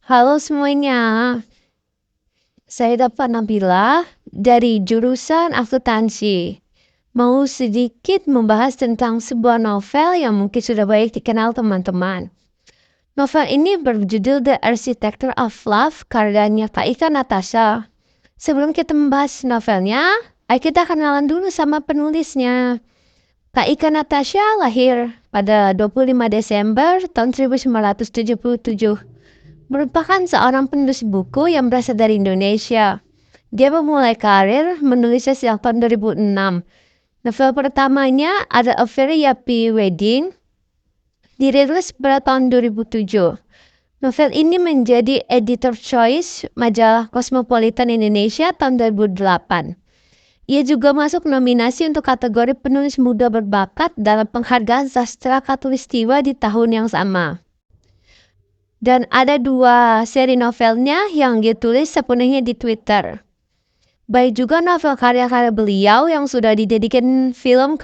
Halo semuanya, saya dapat Nabila dari jurusan akuntansi. Mau sedikit membahas tentang sebuah novel yang mungkin sudah banyak dikenal teman-teman. Novel ini berjudul The Architecture of Love, karyanya Kak Ika Natasha. Sebelum kita membahas novelnya, ayo kita kenalan dulu sama penulisnya. Kak Ika Natasha lahir pada 25 Desember tahun 1977. Merupakan seorang penulis buku yang berasal dari Indonesia. Dia memulai karir menulisnya sejak tahun 2006. Novel pertamanya ada A Very Happy Wedding, dirilis pada tahun 2007. Novel ini menjadi editor choice majalah Cosmopolitan Indonesia tahun 2008. Ia juga masuk nominasi untuk kategori penulis muda berbakat dalam penghargaan sastra Katulistiwa di tahun yang sama. Dan ada 2 seri novelnya yang ditulis sepenuhnya di Twitter. Baik juga novel karya-karya beliau yang sudah dijadikan film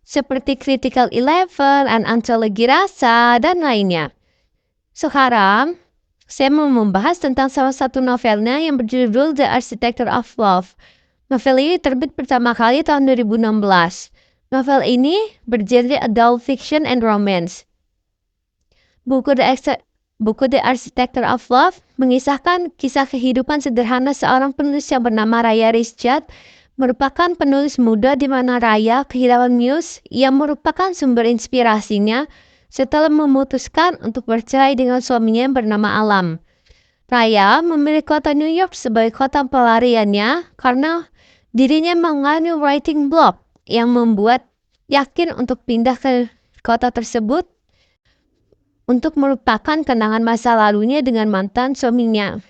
seperti Critical Eleven, Antologi Rasa, dan lainnya. Sekarang, saya mau membahas tentang salah satu novelnya yang berjudul The Architecture of Love. Novel ini terbit pertama kali tahun 2016. Novel ini bergenre adult fiction and romance. Buku The Architecture of Love mengisahkan kisah kehidupan sederhana seorang penulis yang bernama Raya Rizjat, merupakan penulis muda di mana Raya kehilangan muse yang merupakan sumber inspirasinya setelah memutuskan untuk bercerai dengan suaminya yang bernama Alam. Raya memilih kota New York sebagai kota pelariannya karena dirinya mengalami writing block yang membuat yakin untuk pindah ke kota tersebut untuk melupakan kenangan masa lalunya dengan mantan suaminya.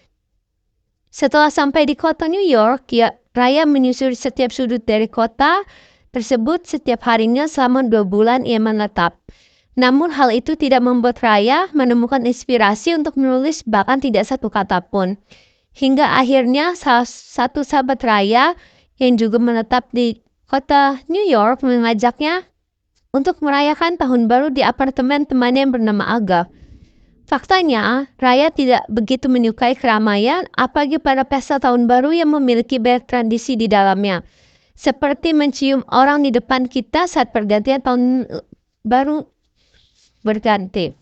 Setelah sampai di kota New York, Raya menyusuri setiap sudut dari kota tersebut setiap harinya selama 2 bulan ia menetap. Namun hal itu tidak membuat Raya menemukan inspirasi untuk menulis bahkan tidak satu kata pun. Hingga akhirnya salah satu sahabat Raya yang juga menetap di kota New York mengajaknya untuk merayakan tahun baru di apartemen temannya yang bernama Aga. Faktanya, Raya tidak begitu menyukai keramaian, apalagi pada pesta tahun baru yang memiliki banyak tradisi di dalamnya. Seperti mencium orang di depan kita saat pergantian tahun baru berganti.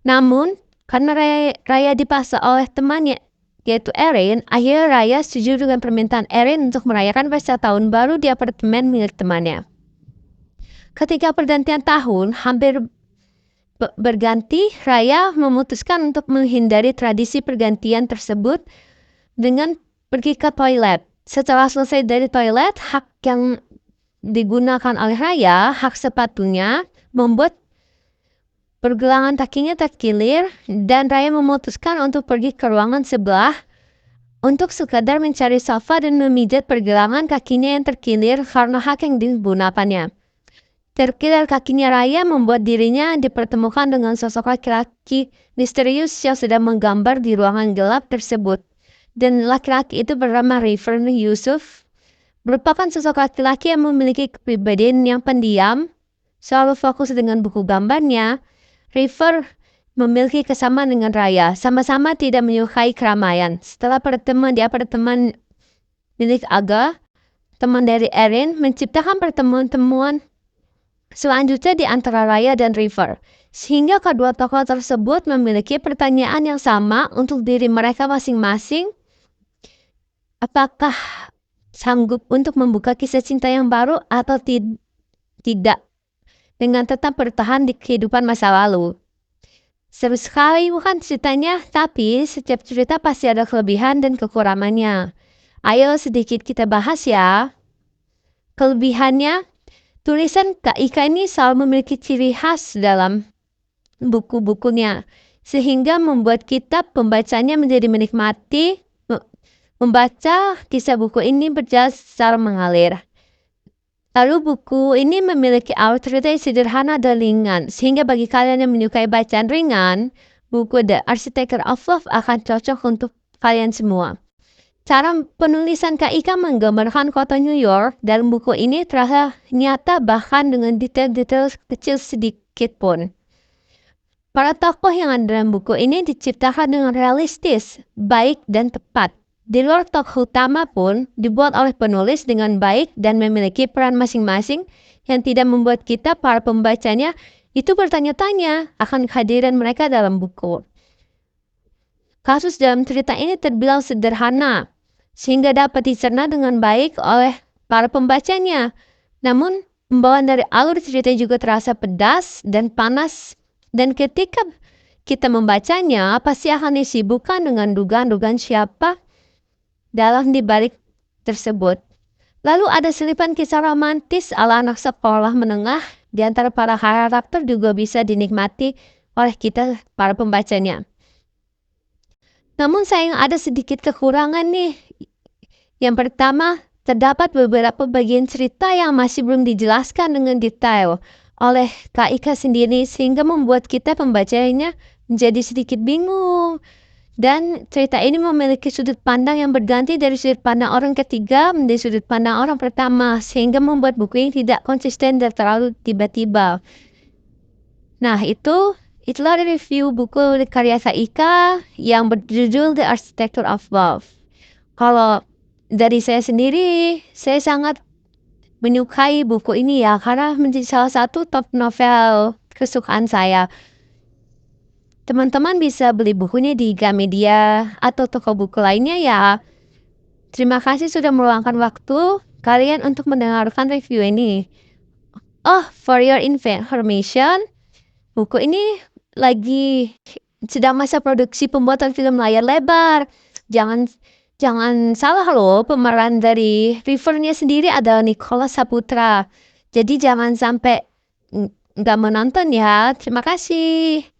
Namun, karena Raya dipaksa oleh temannya, yaitu Erin, akhirnya Raya setuju dengan permintaan Erin untuk merayakan pesta tahun baru di apartemen milik temannya. Ketika pergantian tahun hampir berganti, Raya memutuskan untuk menghindari tradisi pergantian tersebut dengan pergi ke toilet. Setelah selesai dari toilet, hak yang digunakan oleh Raya, hak sepatunya, membuat pergelangan kakinya terkilir dan Raya memutuskan untuk pergi ke ruangan sebelah untuk sekadar mencari sofa dan memijat pergelangan kakinya yang terkilir karena hak yang digunakannya. Terkilir kakinya Raya membuat dirinya dipertemukan dengan sosok laki-laki misterius yang sedang menggambar di ruangan gelap tersebut. Dan laki-laki itu bernama River Yusuf, merupakan sosok laki-laki yang memiliki kepribadian yang pendiam, selalu fokus dengan buku gambarnya. River memiliki kesamaan dengan Raya, sama-sama tidak menyukai keramaian. Setelah pertemuan di apartemen milik Aga, teman dari Erin menciptakan pertemuan-temuan selanjutnya di antara Raya dan River, sehingga kedua tokoh tersebut memiliki pertanyaan yang sama untuk diri mereka masing-masing. Apakah sanggup untuk membuka kisah cinta yang baru atau tidak, dengan tetap bertahan di kehidupan masa lalu. Seru sekali bukan ceritanya, tapi setiap cerita pasti ada kelebihan dan kekurangannya. Ayo sedikit kita bahas ya. Kelebihannya, tulisan Kak Ika ini selalu memiliki ciri khas dalam buku-bukunya, sehingga membuat kita pembacanya menjadi menikmati membaca kisah buku ini berjalan secara mengalir. Lalu buku ini memiliki alur cerita yang sederhana dan ringan, sehingga bagi kalian yang menyukai bacaan ringan, buku The Architecture of Love akan cocok untuk kalian semua. Cara penulisan Kak Ika menggambarkan kota New York dalam buku ini terasa nyata bahkan dengan detail-detail kecil sedikit pun. Para tokoh yang ada dalam buku ini diciptakan dengan realistis, baik dan tepat. Di luar tokoh utama pun dibuat oleh penulis dengan baik dan memiliki peran masing-masing yang tidak membuat kita para pembacanya itu bertanya-tanya akan kehadiran mereka dalam buku. Kasus dalam cerita ini terbilang sederhana, sehingga dapat dicerna dengan baik oleh para pembacanya. Namun, pembawaan dari alur cerita juga terasa pedas dan panas. Dan ketika kita membacanya, pasti akan disibukkan dengan dugaan-dugaan siapa dalam dibalik tersebut. Lalu ada selipan kisah romantis ala anak sekolah menengah di antara para karakter juga bisa dinikmati oleh kita para pembacanya. Namun sayang ada sedikit kekurangan nih. Yang pertama, terdapat beberapa bagian cerita yang masih belum dijelaskan dengan detail oleh Kak Ika sendiri sehingga membuat kita pembacanya menjadi sedikit bingung. Dan cerita ini memiliki sudut pandang yang berganti dari sudut pandang orang ketiga menjadi sudut pandang orang pertama sehingga membuat buku ini tidak konsisten dan terlalu tiba-tiba. Nah, itulah review buku karya Kak Ika yang berjudul The Architecture of Love. Kalau dari saya sendiri, saya sangat menyukai buku ini ya, karena menjadi salah satu top novel kesukaan saya. Teman-teman bisa beli bukunya di Gramedia atau toko buku lainnya ya. Terima kasih sudah meluangkan waktu kalian untuk mendengarkan review ini. Oh, for your information, buku ini lagi sedang masa produksi pembuatan film layar lebar. Jangan salah loh, pemeran dari Rivernya sendiri adalah Nicholas Saputra. Jadi jangan sampai nggak menonton ya. Terima kasih.